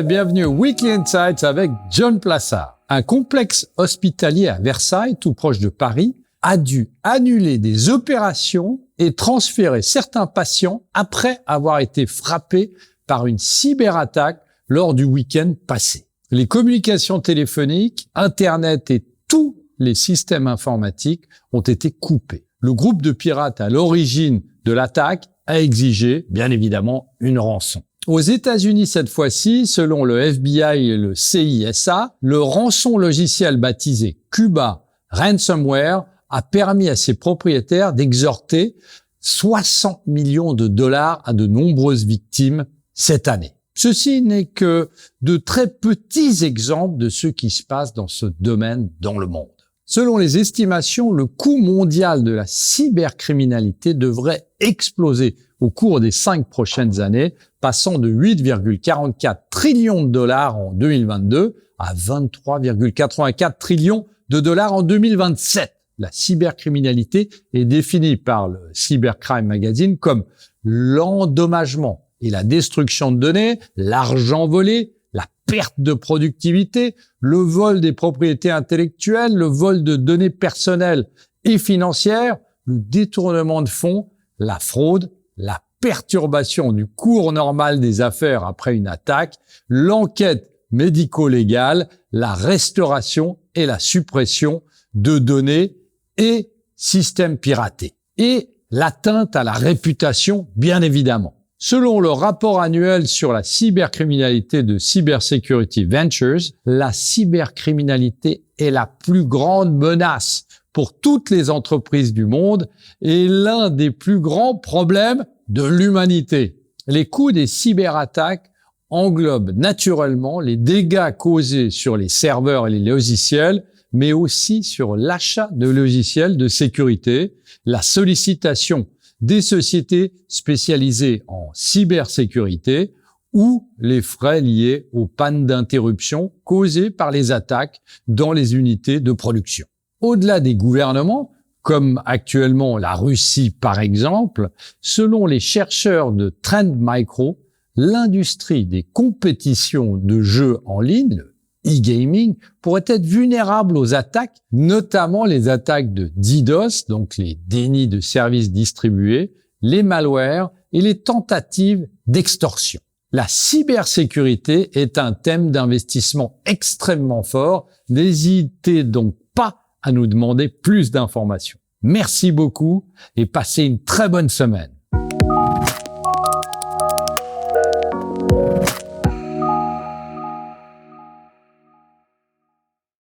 bienvenue au Weekly Insights avec John Plassard. Un complexe hospitalier à Versailles, tout proche de Paris, a dû annuler des opérations et transférer certains patients après avoir été frappés par une cyberattaque lors du week-end passé. Les communications téléphoniques, Internet et tous les systèmes informatiques ont été coupés. Le groupe de pirates à l'origine de l'attaque a exigé, bien évidemment, une rançon. Aux États-Unis cette fois-ci, selon le FBI et le CISA, le rançon logiciel baptisé Cuba Ransomware a permis à ses propriétaires d'extorquer 60 millions de dollars à de nombreuses victimes cette année. Ceci n'est que de très petits exemples de ce qui se passe dans ce domaine dans le monde. Selon les estimations, le coût mondial de la cybercriminalité devrait exploser au cours des 5 prochaines années, passant de 8,44 trillions de dollars en 2022 à 23,84 trillions de dollars en 2027. La cybercriminalité est définie par le Cybercrime Magazine comme l'endommagement et la destruction de données, l'argent volé, la perte de productivité, le vol des propriétés intellectuelles, le vol de données personnelles et financières, le détournement de fonds, la fraude, la perturbation du cours normal des affaires après une attaque, l'enquête médico-légale, la restauration et la suppression de données et systèmes piratés. Et l'atteinte à la réputation, bien évidemment. Selon le rapport annuel sur la cybercriminalité de Cybersecurity Ventures, la cybercriminalité est la plus grande menace pour toutes les entreprises du monde et l'un des plus grands problèmes de l'humanité. Les coûts des cyberattaques englobent naturellement les dégâts causés sur les serveurs et les logiciels, mais aussi sur l'achat de logiciels de sécurité, la sollicitation des sociétés spécialisées en cybersécurité ou les frais liés aux pannes d'interruption causées par les attaques dans les unités de production. Au-delà des gouvernements, comme actuellement la Russie par exemple, selon les chercheurs de Trend Micro, l'industrie des compétitions de jeux en ligne, le e-gaming, pourrait être vulnérable aux attaques, notamment les attaques de DDoS, donc les dénis de services distribués, les malwares et les tentatives d'extorsion. La cybersécurité est un thème d'investissement extrêmement fort. N'hésitez donc pas à nous demander plus d'informations. Merci beaucoup et passez une très bonne semaine.